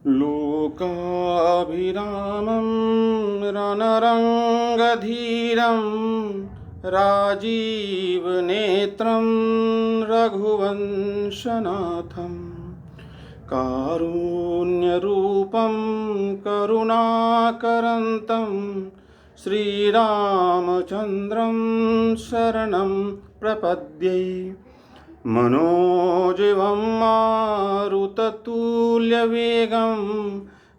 लोकाभिरामं रणरङ्गधीरं राजीवनेत्रं रघुवंशनाथं कारुण्यरूपं करुणाकरन्तं श्रीरामचन्द्रं शरणं प्रपद्ये। मनोजवं मारुततुल्यवेगं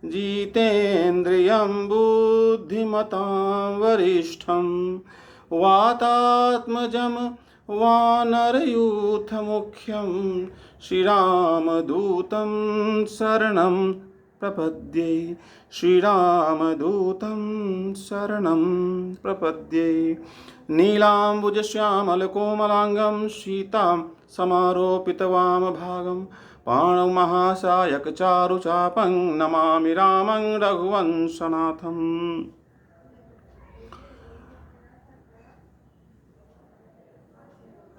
जितेन्द्रियं बुद्धिमतां वरिष्ठं वातात्मजं वानरयूथमुख्यं श्रीरामदूतं शरणं प्रपद्ये। श्रीरामदूतं शरणं प्रपद्ये। नीलाम्बुजश्यामलकोमलाङ्गं सीतां समारोपितवामभागं पाणौ महासायकचारुचापं नमामि रामं रघुवंशनाथम्।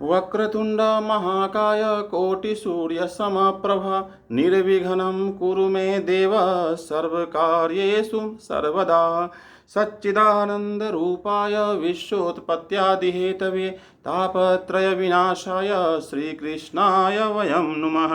वक्रतुण्ड महाकाय कोटिसूर्यसमप्रभा निर्विघ्नं कुरु मे देव सर्वकार्येषु सर्वदा। सच्चिदानन्दरूपाय विश्वोत्पत्त्यादिहेतवे तापत्रयविनाशाय श्रीकृष्णाय वयं नुमः।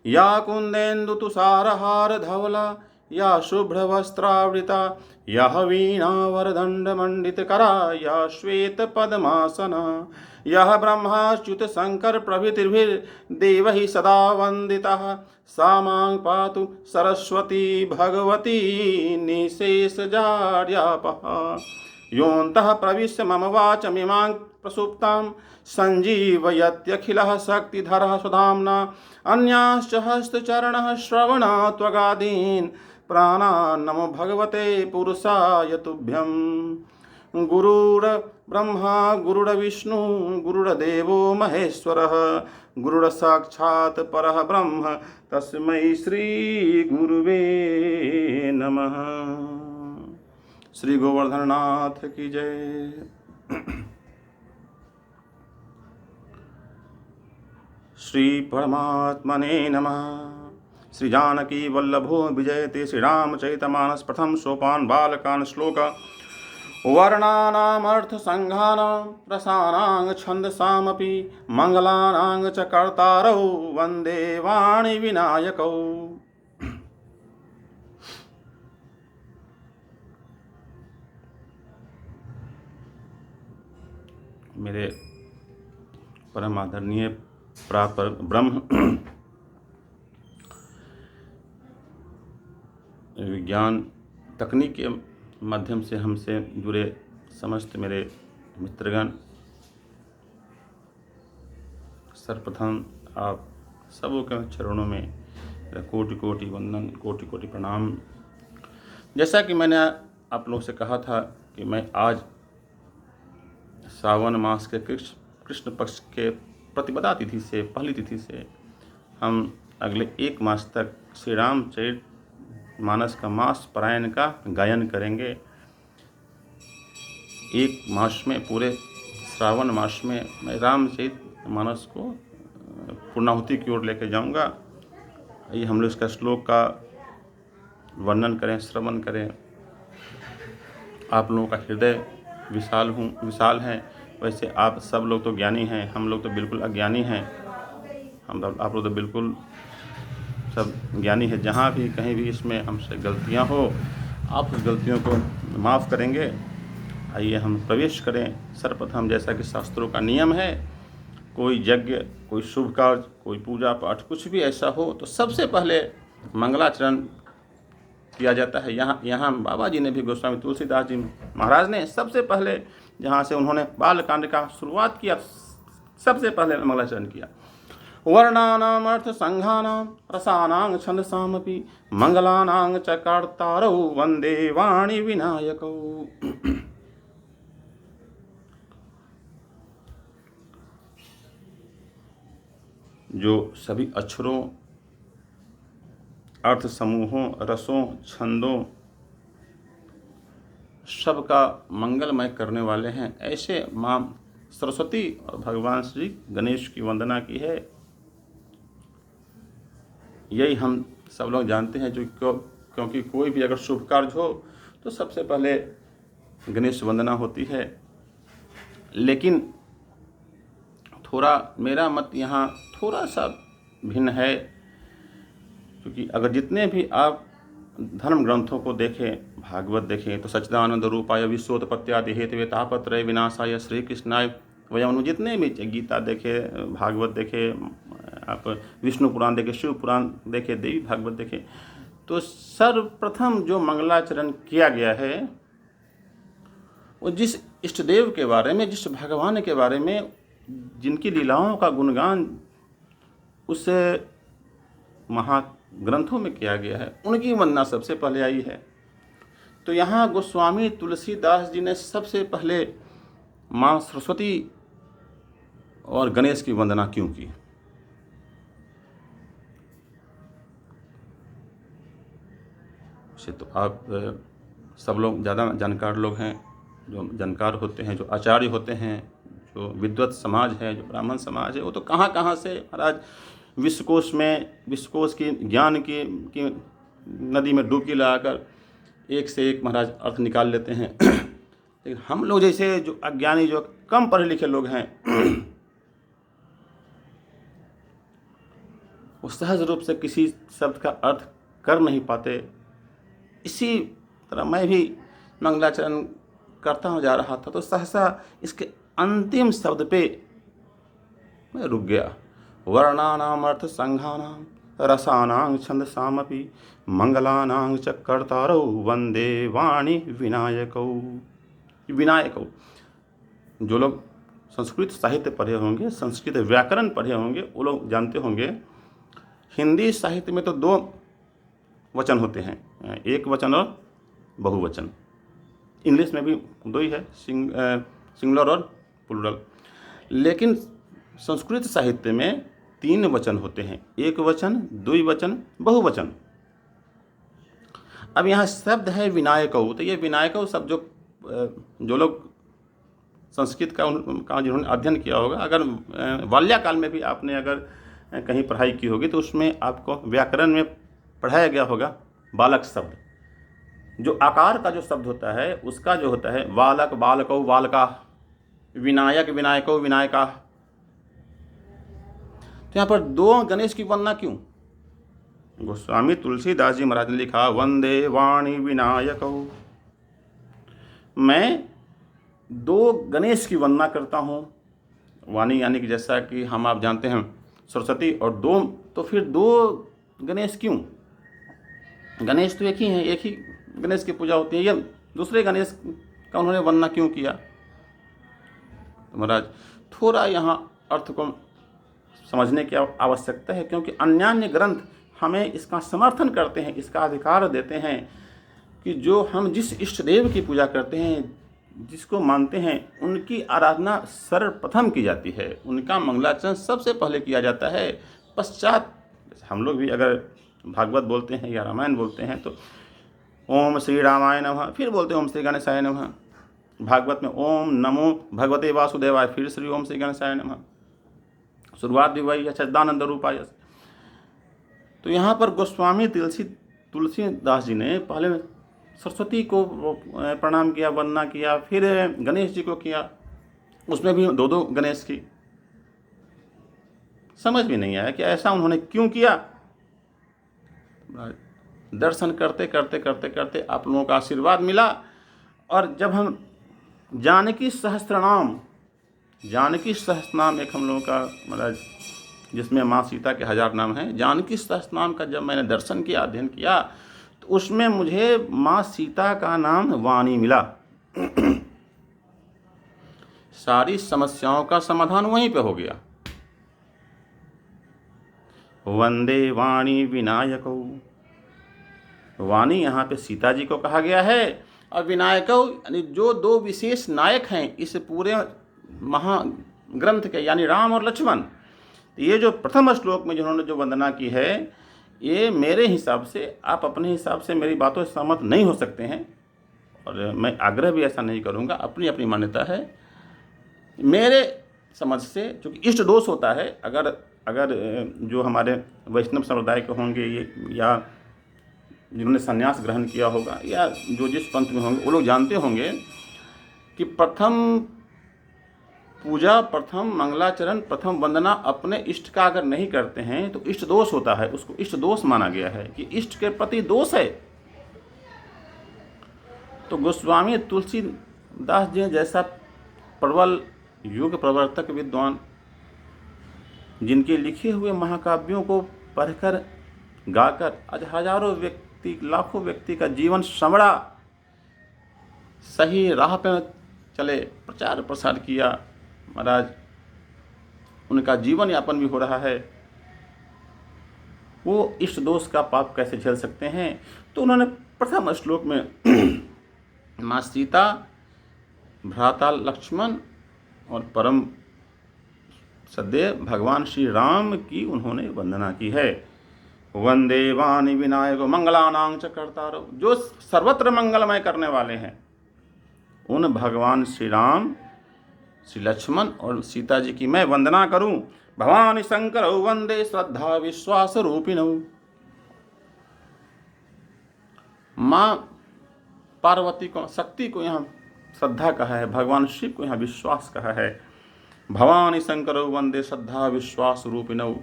या कुन्देन्दुतुषारहारधवला या शुभ्रवस्त्रावृता या वीणावरदण्डमण्डितकरा या श्वेतपद्मासना यः ब्रह्माच्युतशङ्करप्रभृतिर्देवैः सदा वन्दितः सा मां पातु सरस्वती भगवती निःशेषजाड्यापहा। योऽन्तः प्रविश्य मम वाचमिमां प्रसुप्तां सञ्जीवयत्यखिलः शक्तिधरः स्वधाम्ना अन्याश्च हस्तचरणः श्रवणत्वगादीन् प्राणान् नमो भगवते पुरुषाय तुभ्यं। गुरुर्ब्रह्मा गुरुर्विष्णु गुरुर्देवो महेश्वरः गुरुर्साक्षात् परः ब्रह्म तस्मै श्री गुरुवे नमः। श्री गोवर्धननाथ की जय। श्री परमात्मने नमः। श्री जानकी वल्लभो विजयते श्रीरामचरितमानस प्रथम सोपान बालकान श्लोक वर्णानामर्थसंघानां रसानां छन्दसामपि मंगलानां च कर्तारौ वन्दे वाणी विनायकौ। मेरे परम आदरणीय प्राप्त ब्रह्म विज्ञान तकनीक के माध्यम से हमसे जुड़े समस्त मेरे मित्रगण, सर्वप्रथम आप सबों के चरणों में मेरा कोटि कोटि वंदन, कोटि कोटि प्रणाम। जैसा कि मैंने आप लोगों से कहा था कि मैं आज सावन मास के कृष्ण पक्ष के प्रतिपदा तिथि से पहली तिथि से हम अगले एक मास तक श्री रामचरित मानस का मास पारायण का गायन करेंगे। एक मास में, पूरे श्रावण मास में मैं रामचरित मानस को पूर्णाहुति की ओर लेकर जाऊंगा। आइए हम लोग इसका श्लोक का वर्णन करें, श्रवण करें। आप लोगों का हृदय विशाल है, वैसे आप सब लोग तो ज्ञानी हैं, हम लोग तो बिल्कुल अज्ञानी हैं। आप लोग तो बिल्कुल सब ज्ञानी है। जहाँ भी कहीं भी इसमें हमसे गलतियाँ हो, आप उस गलतियों को माफ़ करेंगे। आइए हम प्रवेश करें। सर्वप्रथम जैसा कि शास्त्रों का नियम है, कोई यज्ञ, कोई शुभ कार्य, कोई पूजा पाठ, कुछ भी ऐसा हो तो सबसे पहले मंगलाचरण किया जाता है। यहाँ बाबा जी ने भी, गोस्वामी तुलसीदास जी महाराज ने सबसे पहले जहाँ से उन्होंने बालकांड का शुरुआत किया, सबसे पहले मंगलाचरण किया। वर्णानाम् अर्थसंघानां रसानां छन्दसामपि मंगलानां च कर्तारौ वन्दे वाणी विनायकौ। जो सभी अक्षरों, अर्थ समूहों, रसों, छंदों सबका मंगलमय करने वाले हैं, ऐसे मां सरस्वती और भगवान श्री गणेश की वंदना की है। यही हम सब लोग जानते हैं, जो क्योंकि कोई भी अगर शुभ कार्य हो तो सबसे पहले गणेश वंदना होती है। लेकिन थोड़ा मेरा मत यहाँ थोड़ा सा भिन्न है, क्योंकि अगर जितने भी आप धर्म ग्रंथों को देखें, भागवत देखें, तो सच्चिदानंद रूपाय विश्वोत्पत्त्यादि हेतवे तापत्रय विनाशाय श्री कृष्णाय वयम्, जितने भी गीता देखे, भागवत देखे, आप विष्णु पुराण देखें, शिव पुराण देखें, देवी भागवत देखें, तो सर्वप्रथम जो मंगलाचरण किया गया है वो जिस इष्ट देव के बारे में, जिस भगवान के बारे में, जिनकी लीलाओं का गुणगान उस महाग्रंथों में किया गया है, उनकी वंदना सबसे पहले आई है। तो यहाँ गोस्वामी तुलसीदास जी ने सबसे पहले माँ सरस्वती और गणेश की वंदना क्यों की? से तो आप सब लोग ज़्यादा जानकार लोग हैं, जो जानकार होते हैं, जो आचार्य होते हैं, जो विद्वत समाज है, जो ब्राह्मण समाज है, वो तो कहाँ कहाँ से महाराज विश्वकोश की ज्ञान की नदी में डुबकी लगाकर एक से एक महाराज अर्थ निकाल लेते हैं। लेकिन हम लोग जैसे जो अज्ञानी, जो कम पढ़े लिखे लोग हैं, वो सहज रूप से किसी शब्द का अर्थ कर नहीं पाते। इसी तरह मैं भी मंगलाचरण करता हूँ, जा रहा था, तो सहसा इसके अंतिम शब्द पे मैं रुक गया। वर्णानाम अर्थ संघानाम रसानां छंदसामपि मंगलानां च कर्तारौ वंदे वाणी विनायकौ। विनायकौ, जो लोग संस्कृत साहित्य पढ़े होंगे, संस्कृत व्याकरण पढ़े होंगे, वो लोग जानते होंगे हिंदी साहित्य में तो दो वचन होते हैं, एक वचन और बहुवचन। इंग्लिश में भी दो ही है, सिंगुलर और प्लूरल। लेकिन संस्कृत साहित्य में 3 वचन होते हैं, एक वचन, द्विवचन, बहुवचन। अब यहाँ शब्द है विनायकौ, तो ये विनायकौ शब्द जो लोग संस्कृत का जिन्होंने अध्ययन किया होगा, अगर बाल्यकाल में भी आपने अगर कहीं पढ़ाई की होगी तो उसमें आपको व्याकरण में पढ़ाया गया होगा बालक शब्द। जो आकार का जो शब्द होता है उसका जो होता है बालक, बालकौ, बालका, विनायक, विनायकौ, विनायका। तो यहाँ पर 2 गणेश की वंदना क्यों? गोस्वामी तुलसीदास जी महाराज ने लिखा, वंदे वाणी विनायकौ, मैं 2 गणेश की वंदना करता हूँ। वाणी यानी कि जैसा कि हम आप जानते हैं सरस्वती, और 2, तो फिर 2 गणेश क्यों? गणेश तो एक ही हैं, एक ही गणेश की पूजा होती है, ये दूसरे गणेश का उन्होंने वंदना क्यों किया? तो महाराज थोड़ा यहाँ अर्थ को समझने की आवश्यकता है, क्योंकि अन्यान्य ग्रंथ हमें इसका समर्थन करते हैं, इसका अधिकार देते हैं कि जो हम जिस इष्ट देव की पूजा करते हैं, जिसको मानते हैं, उनकी आराधना सर्वप्रथम की जाती है, उनका मंगलाचरण सबसे पहले किया जाता है। पश्चात हम लोग भी अगर भागवत बोलते हैं या रामायण बोलते हैं तो ओम श्री रामाय नमः, फिर बोलते हैं ओम श्री गणेशाय नमः। भागवत में ओम नमो भगवते वासुदेवाय, फिर श्री ओम श्री गणेशाय नमः। शुरुआत भी वही है, सच्चिदानंद रूपाय। तो यहाँ पर गोस्वामी तुलसीदास जी ने पहले सरस्वती को प्रणाम किया, वंदना किया, फिर गणेश जी को किया, उसमें भी 2 गणेश की। समझ में नहीं आया कि ऐसा उन्होंने क्यों किया। दर्शन करते करते करते करते आप लोगों का आशीर्वाद मिला, और जब हम जानकी सहस्त्रनाम एक हम लोगों का मतलब जिसमें माँ सीता के 1000 नाम हैं, जानकी सहस्त्रनाम का जब मैंने दर्शन किया, अध्ययन किया, तो उसमें मुझे माँ सीता का नाम वाणी मिला। सारी समस्याओं का समाधान वहीं पे हो गया। वंदे वाणी विनायकौ, वाणी यहाँ पे सीता जी को कहा गया है, और विनायकौ यानी जो 2 विशेष नायक हैं इस पूरे महाग्रंथ के, यानी राम और लक्ष्मण। ये जो प्रथम श्लोक में जिन्होंने जो वंदना की है, ये मेरे हिसाब से, आप अपने हिसाब से मेरी बातों से सहमत नहीं हो सकते हैं, और मैं आग्रह भी ऐसा नहीं करूँगा, अपनी अपनी मान्यता है। मेरे समझ से, चूँकि इष्ट दोष होता है, अगर अगर जो हमारे वैष्णव समुदाय के होंगे ये, या जिन्होंने संन्यास ग्रहण किया होगा, या जो जिस पंथ में होंगे, वो लोग जानते होंगे कि प्रथम पूजा, प्रथम मंगलाचरण, प्रथम वंदना अपने इष्ट का अगर नहीं करते हैं तो इष्ट दोष होता है। उसको इष्ट दोष माना गया है कि इष्ट के प्रति दोष है। तो गोस्वामी तुलसीदास जी जैसा प्रबल युग प्रवर्तक विद्वान, जिनके लिखे हुए महाकाव्यों को पढ़कर गाकर आज हजारों व्यक्ति, लाखों व्यक्ति का जीवन संवरा, सही राह पर चले, प्रचार प्रसार किया, महाराज उनका जीवन यापन भी हो रहा है, वो इष्ट दोष का पाप कैसे झेल सकते हैं? तो उन्होंने प्रथम श्लोक में माँ सीता, भ्राता लक्ष्मण और परम सदैव भगवान श्री राम की उन्होंने वंदना की है। वंदे वाणी विनायको मंगलानां च कर्तारो, जो सर्वत्र मंगलमय करने वाले हैं, उन भगवान श्री राम, श्री लक्ष्मण और सीता जी की मैं वंदना करूं। भवानी शंकर वंदे श्रद्धा विश्वास रूपिणौ। माँ पार्वती को, शक्ति को यहाँ श्रद्धा कहा है, भगवान शिव को यहाँ विश्वास कहा है। भवानी शंकर वंदे श्रद्धा विश्वास रूपिणौ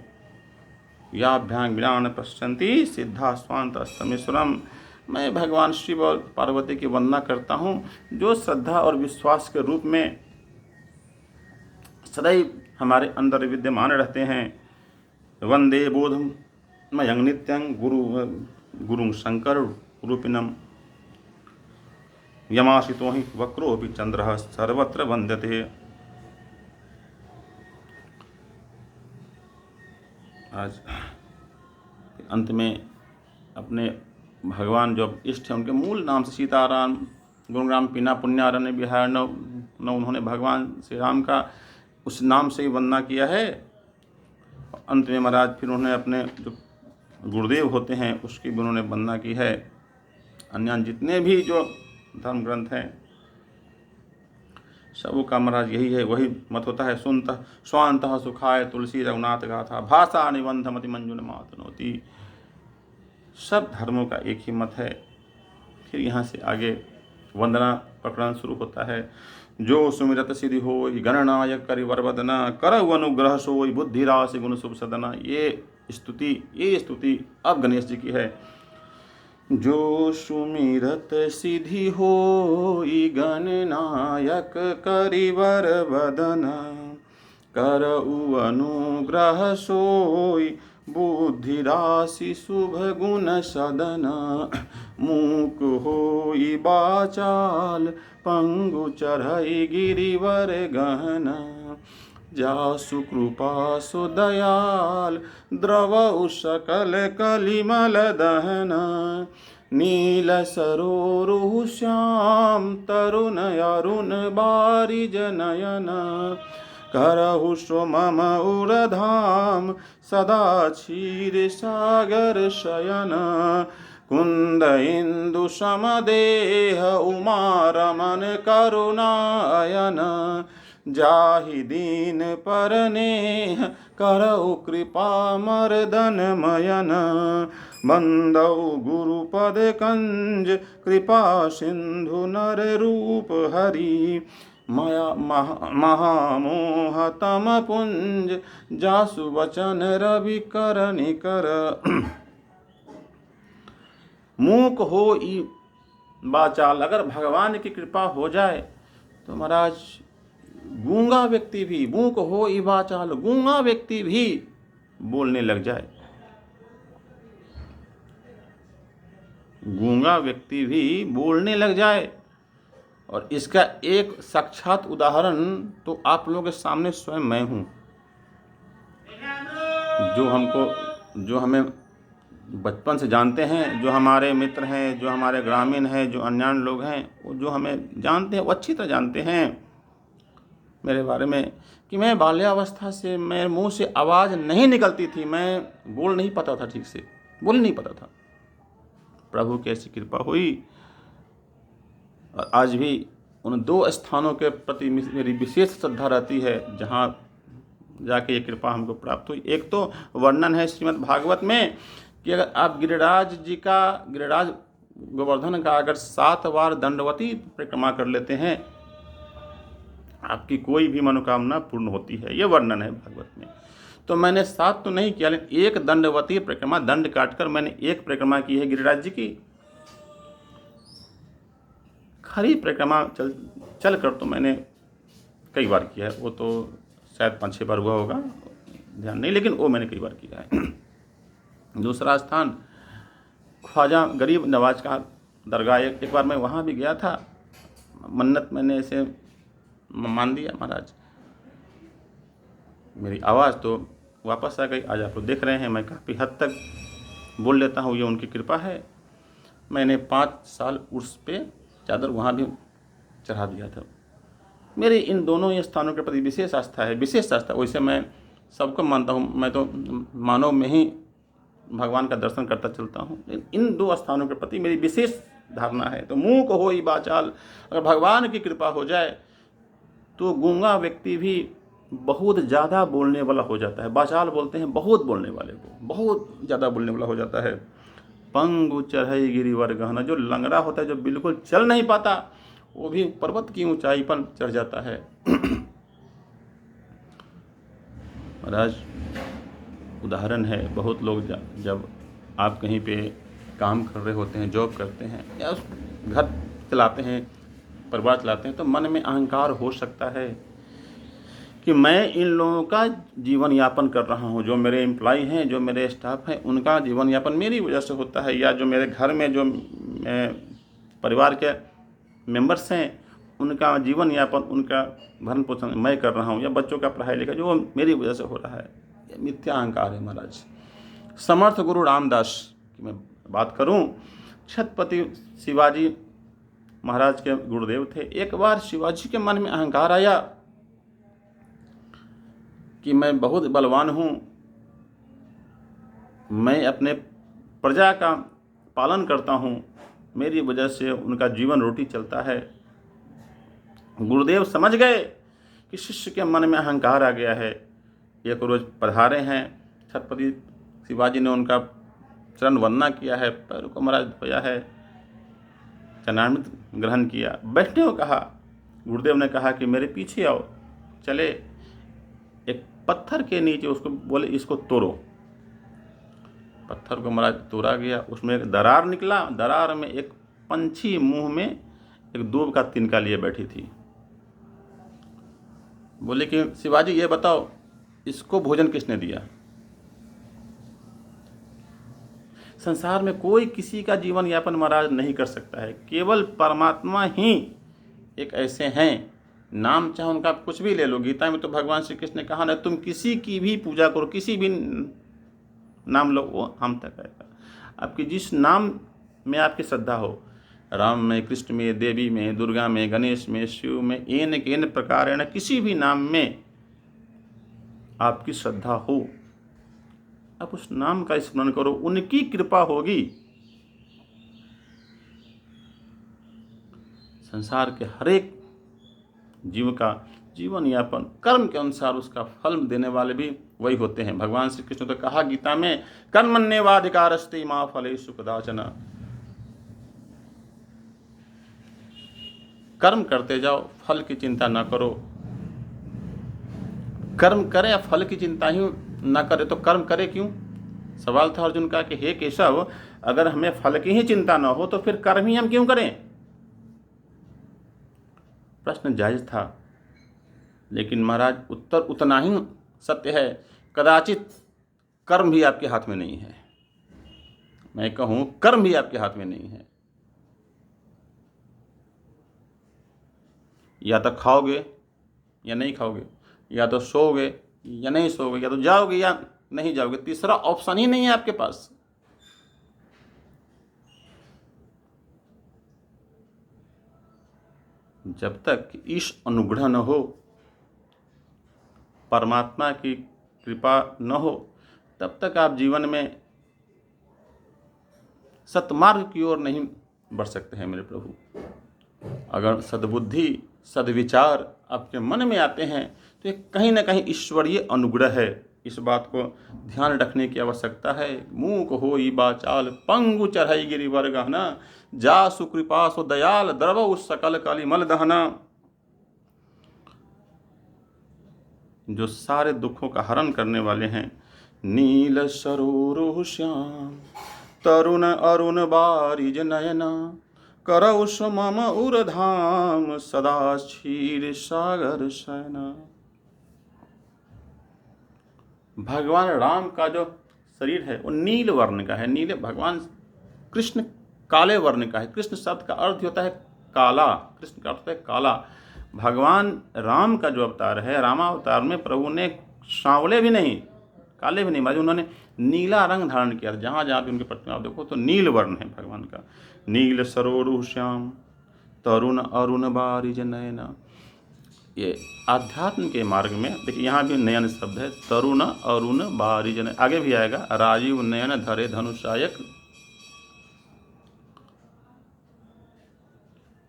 याभ्यां ज्ञान पश्यन्ति सिद्धा स्वांत अस्तमेश्वरम। मैं भगवान शिव और पार्वती की वंदना करता हूँ, जो श्रद्धा और विश्वास के रूप में सदैव हमारे अंदर विद्यमान रहते हैं। वंदे बोधम मयं नित्यं गुरुं शंकर रूपिणम यमाशितो हि वक्रोऽपि चंद्रः सर्वत्र वंद्यते। आज अंत में अपने भगवान जो इष्ट हैं उनके मूल नाम से सीताराम गुणग्राम पीना पुण्यारण्य विहार न उन्होंने भगवान श्री राम का उस नाम से ही वंदना किया है। अंत में महाराज फिर उन्होंने अपने जो गुरुदेव होते हैं उसकी भी उन्होंने वंदना की है। अन्य जितने भी जो धर्म ग्रंथ हैं सब का महाराज यही है, वही मत होता है। सुनता स्वांतः सुखाय तुलसी रघुनाथ गाथा भाषा निबंध मति मंजुन मातनोति। सब धर्मों का एक ही मत है। फिर यहाँ से आगे वंदना प्रकरण शुरू होता है। जो सुमिरत सिद्धि होई गणनायक करिवर वदना करउ अनुग्रह सोई बुद्धि राशि गुण शुभ सदना। ये स्तुति अब गणेश जी की है। जो सुमिरत सिद्धि होई गणनायक करिवर वदना करउ अनुग्रह सोई बुद्धि राशि शुभ गुण सदना। मूक होई बाचाल पंगु चढ़ई गिरिवर गहना। जासु कृपा सु दयाल द्रवउ सकल कलिमल दहना। नील सरोरु श्याम तरुण अरुण बारिज नयन। करहु सो मम उरधाम सदा क्षीर सागर शयन। कुंद इंदु समदेह उमा रमन करुणायन। जाहि दीन परनेह करउ कृपा मर्दन मयन। बंदौ गुरुपद कंज कृपा सिंधु नर रूप हरि। माया महामोह तम पुंज जासु वचन रवि कर निकर। मूक हो ई बाचाल, अगर भगवान की कृपा हो जाए तो महाराज गूंगा व्यक्ति भी, मूक हो ई बाचाल, गूंगा व्यक्ति भी बोलने लग जाए। गूंगा व्यक्ति भी बोलने लग जाए। और इसका एक साक्षात उदाहरण तो आप लोगों के सामने स्वयं मैं हूँ। जो हमें बचपन से जानते हैं, जो हमारे मित्र हैं, जो हमारे ग्रामीण हैं, जो अनजान लोग हैं, वो जो हमें जानते हैं वो अच्छी तरह जानते हैं मेरे बारे में कि मैं बाल्यावस्था से मेरे मुंह से आवाज़ नहीं निकलती थी, मैं बोल नहीं पाता था, ठीक से बोल नहीं पाता था। प्रभु की ऐसी कृपा हुई और आज भी उन दो स्थानों के प्रति मेरी विशेष श्रद्धा रहती है जहाँ जाके ये कृपा हमको प्राप्त हुई। एक तो वर्णन है श्रीमद् भागवत में कि अगर आप गिरिराज गोवर्धन का अगर 7 बार दंडवती परिक्रमा कर लेते हैं, आपकी कोई भी मनोकामना पूर्ण होती है। ये वर्णन है भागवत में। तो मैंने 7 तो नहीं किया, लेकिन एक दंडवती परिक्रमा, दंड काटकर मैंने एक परिक्रमा की है गिरिराज जी की। खरी परिक्रमा चल कर तो मैंने कई बार किया है, वो तो शायद 5-6 बार हुआ होगा, ध्यान नहीं, लेकिन वो मैंने कई बार किया है। दूसरा स्थान ख्वाजा गरीब नवाज का दरगाह, एक बार मैं वहाँ भी गया था। मन्नत मैंने ऐसे मान दिया, महाराज मेरी आवाज़ तो वापस आ गई। आज आप लोग देख रहे हैं मैं काफ़ी हद तक बोल लेता हूँ, ये उनकी कृपा है। मैंने 5 साल उर्स पे चादर वहाँ भी चढ़ा दिया था। मेरे इन दोनों ही स्थानों के प्रति विशेष आस्था है, विशेष आस्था। वैसे मैं सबको मानता हूँ, मैं तो मानव में ही भगवान का दर्शन करता चलता हूँ, लेकिन इन 2 स्थानों के प्रति मेरी विशेष धारणा है। तो मुँह को हो ही बाचाल, अगर भगवान की कृपा हो जाए तो गूंगा व्यक्ति भी बहुत ज़्यादा बोलने वाला हो जाता है। बाचाल बोलते हैं बहुत बोलने वाले को, बहुत ज़्यादा बोलने वाला हो जाता है। पंगु चढ़ई गिरिवर गहना, जो लंगड़ा होता है, जो बिल्कुल चल नहीं पाता, वो भी पर्वत की ऊंचाई पर चढ़ जाता है। महाराज उदाहरण है, बहुत लोग जब आप कहीं पे काम कर रहे होते हैं, जॉब करते हैं या घर चलाते हैं, परिवार चलाते हैं, तो मन में अहंकार हो सकता है कि मैं इन लोगों का जीवन यापन कर रहा हूँ, जो मेरे एम्प्लॉय हैं, जो मेरे स्टाफ हैं, उनका जीवन यापन मेरी वजह से होता है, या जो मेरे घर में जो परिवार के मेंबर्स हैं, उनका जीवन यापन, उनका भरण पोषण मैं कर रहा हूँ, या बच्चों का पढ़ाई लिखाई जो मेरी वजह से हो रहा है। ये मिथ्या अहंकार है महाराज। समर्थ गुरु रामदास की मैं बात करूँ, छत्रपति शिवाजी महाराज के गुरुदेव थे। एक बार शिवाजी के मन में अहंकार आया कि मैं बहुत बलवान हूँ, मैं अपने प्रजा का पालन करता हूँ, मेरी वजह से उनका जीवन रोटी चलता है। गुरुदेव समझ गए कि शिष्य के मन में अहंकार आ गया है। एक रोज पधारे हैं, छत्रपति शिवाजी ने उनका चरण वंदना किया है, पैरों को महाराज धोया है, चरणामृत ग्रहण किया, बैठने को कहा। गुरुदेव ने कहा कि मेरे पीछे आओ। चले, एक पत्थर के नीचे उसको बोले इसको तोड़ो। पत्थर को महाराज तोड़ा गया, उसमें एक दरार निकला। दरार में एक पंछी मुंह में एक दूब का तिनका लिए बैठी थी। बोले कि शिवाजी ये बताओ, इसको भोजन किसने दिया? संसार में कोई किसी का जीवन यापन महाराज नहीं कर सकता है, केवल परमात्मा ही एक ऐसे हैं। नाम चाहे उनका कुछ भी ले लो, गीता में तो भगवान श्री कृष्ण ने कहा ना, तुम किसी की भी पूजा करो, किसी भी नाम लो, वो हम तक आएगा। आपकी जिस नाम में आपकी श्रद्धा हो, राम में, कृष्ण में, देवी में, दुर्गा में, गणेश में, शिव में, एन प्रकार है ना, किसी भी नाम में आपकी श्रद्धा हो, आप उस नाम का स्मरण करो, उनकी कृपा होगी। संसार के हर एक जीव का जीवन यापन कर्म के अनुसार उसका फल देने वाले भी वही होते हैं। भगवान श्री कृष्ण तो कहा गीता में, कर्मण्येवाधिकारस्ते मा फलेषु कदाचन। कर्म करते जाओ, फल की चिंता ना करो। कर्म करे या फल की चिंता ही ना करे तो कर्म करे क्यों? सवाल था अर्जुन का कि हे केशव, अगर हमें फल की ही चिंता ना हो तो फिर कर्म ही हम क्यों करें? प्रश्न जायज था, लेकिन महाराज उत्तर उतना ही सत्य है। कदाचित कर्म भी आपके हाथ में नहीं है। मैं कहूं कर्म भी आपके हाथ में नहीं है। या तो खाओगे या नहीं खाओगे, या तो सोओगे या नहीं सोओगे, या तो जाओगे या नहीं जाओगे, तीसरा ऑप्शन ही नहीं है आपके पास। जब तक ईश अनुग्रह न हो, परमात्मा की कृपा न हो, तब तक आप जीवन में सतमार्ग की ओर नहीं बढ़ सकते हैं मेरे प्रभु। अगर सद्बुद्धि सद्विचार आपके मन में आते हैं तो ये कहीं ना कहीं ईश्वरीय अनुग्रह है। इस बात को ध्यान रखने की आवश्यकता है। मूक होई बाचाल पंगु चढ़ाई गिरिवर गहना, जा सुकृपा सो दयाल द्रव सकल कलिमल दहना। जो सारे दुखों का हरण करने वाले हैं। नील सरोरुह श्याम तरुण अरुण बारिज नयना, करौ मम उरधाम सदा क्षीर सागर शयना। भगवान राम का जो शरीर है वो नील वर्ण का है। नीले भगवान कृष्ण काले वर्ण का है। कृष्ण शब्द का अर्थ होता है काला। कृष्ण का अर्थ है काला। भगवान राम का जो अवतार है, रामावतार में प्रभु ने सांवले भी नहीं, काले भी नहीं, मतलब उन्होंने नीला रंग धारण किया। जहाँ जहाँ भी उनकी प्रतिमा आप देखो तो नील वर्ण है भगवान का। नील सरोरु श्याम तरुण अरुण बारिज नयना। ये आध्यात्म के मार्ग में देखिए यहाँ भी नयन शब्द है। तरुण अरुण बारिज नयन, आगे भी आएगा राजीव नयन धरे धनुषायक।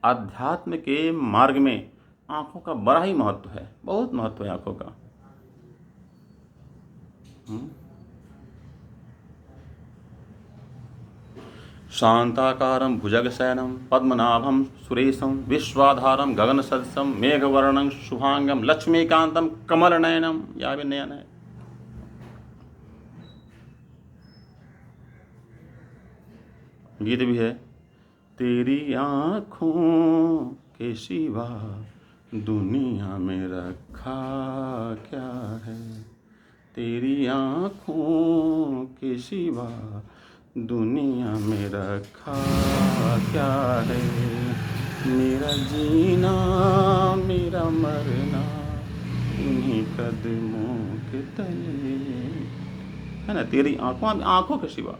आध्यात्म के मार्ग में आंखों का बड़ा ही महत्व है, बहुत महत्व है आंखों का। शांताकारं भुजगशयनं पद्मनाभं सुरेशं विश्वाधारं गगनसदृशं मेघवर्णं शुभांगं लक्ष्मीकांतं कमलनयनं। यह भी नयन है। गीत भी है। तेरी आँखों के सिवा दुनिया में रखा क्या है, तेरी आँखों के सिवा दुनिया में रखा क्या है। मेरा जीना मेरा मरना इन्हीं कदमों के तले, है ना। तेरी आँखों के सिवा।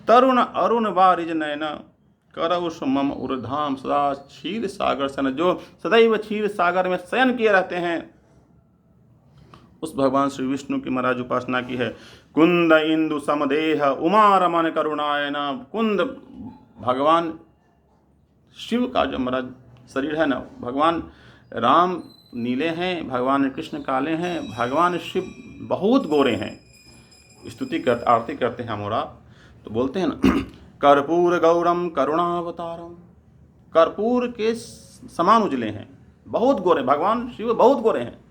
तरुण अरुण बारिज नयना, करौ मम उर्धाम सदा क्षीर सागर सन। जो सदैव क्षीर सागर में शयन किए रहते हैं, उस भगवान श्री विष्णु की महाराज उपासना की है। कुंद इंदु समदेह उमा रमन करुणायना। कुंद भगवान शिव का जो महाराज शरीर है ना, भगवान राम नीले हैं, भगवान कृष्ण काले हैं, भगवान शिव बहुत गोरे हैं। स्तुति कर आरती करते हैं हम और आप तो बोलते हैं ना, कर्पूर गौरम करुणावतारम। कर्पूर के समान उजले हैं, बहुत गोरे। भगवान शिव बहुत गोरे हैं।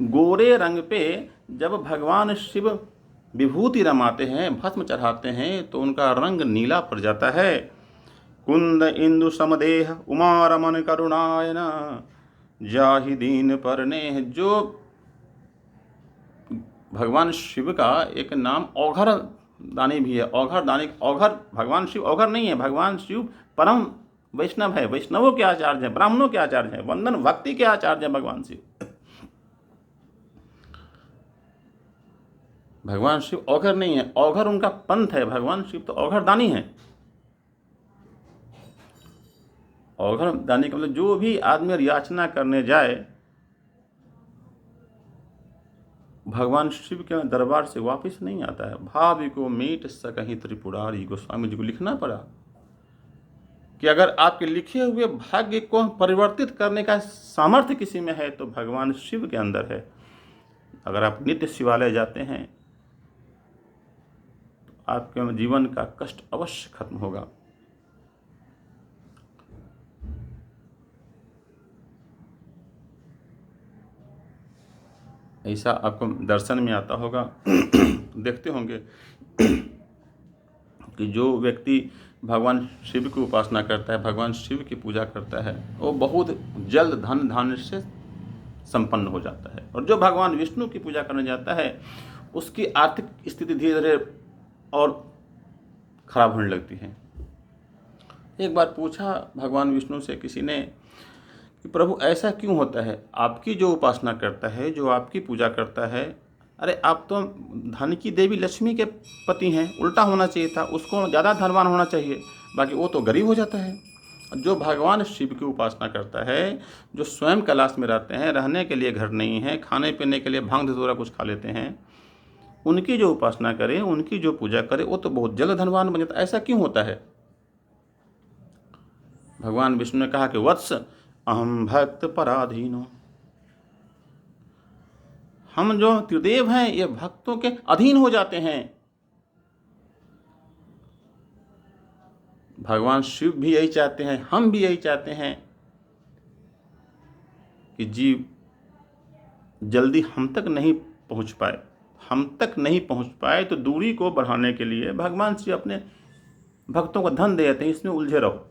गोरे रंग पे जब भगवान शिव विभूति रमाते हैं, भस्म चढ़ाते हैं, तो उनका रंग नीला पड़ जाता है। कुंद इंदु समदेह उमा रमन करुणायना, जाहि दीन पर ने। जो भगवान शिव का एक नाम औघर दानी भी है। औघर दानी, औघर भगवान शिव औघर नहीं है। भगवान शिव परम वैष्णव है, वैष्णवों के आचार्य हैं, ब्राह्मणों के आचार्य हैं, वंदन भक्ति के आचार्य हैं भगवान शिव। भगवान शिव औघर नहीं है, औघर उनका पंथ है। भगवान शिव तो औघर दानी है। औघर दानी का मतलब जो भी आदमी याचना करने जाए, भगवान शिव के दरबार से वापस नहीं आता है। भावी को मीट सकहीं त्रिपुरारी। गोस्वामी जी को लिखना पड़ा कि अगर आपके लिखे हुए भाग्य को परिवर्तित करने का सामर्थ्य किसी में है तो भगवान शिव के अंदर है। अगर आप नित्य शिवालय जाते हैं तो आपके जीवन का कष्ट अवश्य खत्म होगा। ऐसा आपको दर्शन में आता होगा देखते होंगे कि जो व्यक्ति भगवान शिव की उपासना करता है, भगवान शिव की पूजा करता है, वो बहुत जल्द धन धान्य से संपन्न हो जाता है। और जो भगवान विष्णु की पूजा करने जाता है, उसकी आर्थिक स्थिति धीरे धीरे और खराब होने लगती है। एक बार पूछा भगवान विष्णु से किसी ने कि प्रभु ऐसा क्यों होता है, आपकी जो उपासना करता है, जो आपकी पूजा करता है, अरे आप तो धन की देवी लक्ष्मी के पति हैं, उल्टा होना चाहिए था, उसको ज़्यादा धनवान होना चाहिए, बाकी वो तो गरीब हो जाता है। जो भगवान शिव की उपासना करता है, जो स्वयं कैलाश में रहते हैं, रहने के लिए घर नहीं है, खाने पीने के लिए भांग धतूरा कुछ खा लेते हैं, उनकी जो उपासना करे, उनकी जो पूजा करे, वो तो बहुत जल्द धनवान बन जाता है। ऐसा क्यों होता है? भगवान विष्णु ने कहा कि वत्स अहम भक्त पराधीनो, हम जो त्रिदेव हैं ये भक्तों के अधीन हो जाते हैं। भगवान शिव भी यही चाहते हैं, हम भी यही चाहते हैं कि जीव जल्दी हम तक नहीं पहुंच पाए। हम तक नहीं पहुंच पाए तो दूरी को बढ़ाने के लिए भगवान श्री अपने भक्तों को धन दे देते हैं, इसमें उलझे रहो।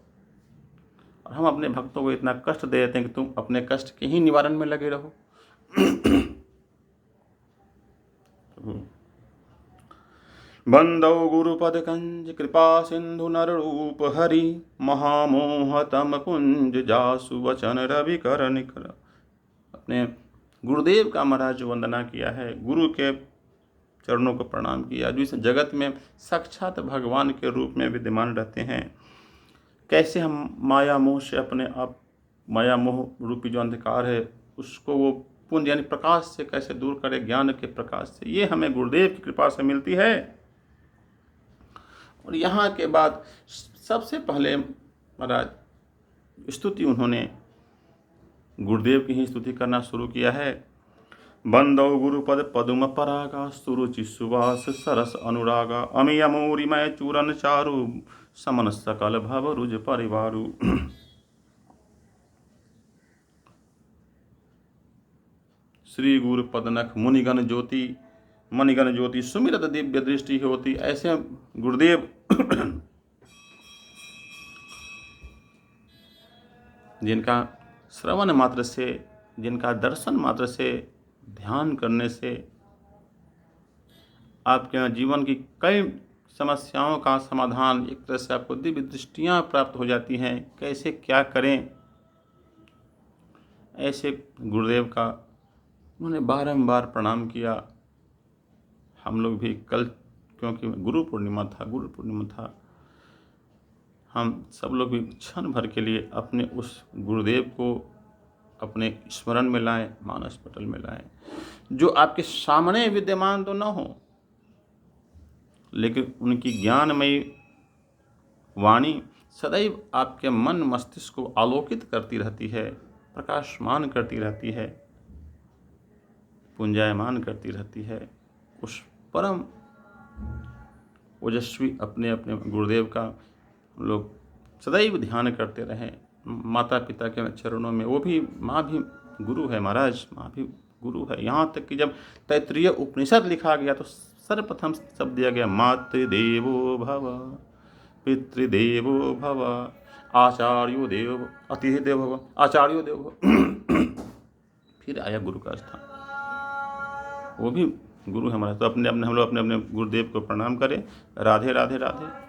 और हम अपने भक्तों को इतना कष्ट दे देते हैं कि तुम अपने कष्ट के ही निवारण में लगे रहो। बंदौ गुरुपद कंज कृपा सिंधु नर रूप हरि, महामोह तम पुंज जासु वचन रवि कर निकर। अपने गुरुदेव का महाराज वंदना किया है, गुरु के चरणों को प्रणाम किया, जो इस जगत में साक्षात भगवान के रूप में विद्यमान रहते हैं। कैसे हम माया मोह से अपने आप, माया मोह रूपी जो अंधकार है उसको वो पुंज यानी प्रकाश से कैसे दूर करें, ज्ञान के प्रकाश से, ये हमें गुरुदेव की कृपा से मिलती है। और यहाँ के बाद सबसे पहले महाराज स्तुति उन्होंने गुरुदेव की ही स्तुति करना शुरू किया है। बंदौ गुरुपद पदुम परागा, सुरुचि सुवास सरस अनुरागा, अमिय मोरिमय चूरन चारु, समन सकल भव रुज परिवारु। श्री गुरु पदनख मुनिगण ज्योति, मणिगण ज्योति सुमिरत दिव्य दृष्टि होती। ऐसे गुरुदेव जिनका श्रवण मात्र से, जिनका दर्शन मात्र से, ध्यान करने से आपके जीवन की कई समस्याओं का समाधान, एक तरह से आपको दिव्य दृष्टियाँ प्राप्त हो जाती हैं, कैसे क्या करें। ऐसे गुरुदेव का उन्होंने बारंबार प्रणाम किया। हम लोग भी कल, क्योंकि गुरु पूर्णिमा था, हम सब लोग भी क्षण भर के लिए अपने उस गुरुदेव को अपने स्मरण में लाएं, मानस पटल में लाएं, जो आपके सामने विद्यमान तो न हो, लेकिन उनकी ज्ञानमयी वाणी सदैव आपके मन मस्तिष्क को आलोकित करती रहती है, प्रकाशमान करती रहती है, पुंजायमान करती रहती है। उस परम ओजस्वी अपने अपने गुरुदेव का हम लोग सदैव ध्यान करते रहें। माता पिता के चरणों में, वो भी, माँ भी गुरु है महाराज, माँ भी गुरु है। यहाँ तक कि जब तैत्तिरीय उपनिषद लिखा गया तो सर्वप्रथम शब्द दिया गया मातृदेवो भव, पितृदेवो भव, आचार्यो देव, अतिथि देवो भव, आचार्यो देवो भव। फिर आया गुरु का स्थान, वो भी गुरु है हमारा। तो अपने अपने हम लोग अपने अपने गुरुदेव को प्रणाम करें। राधे राधे राधे।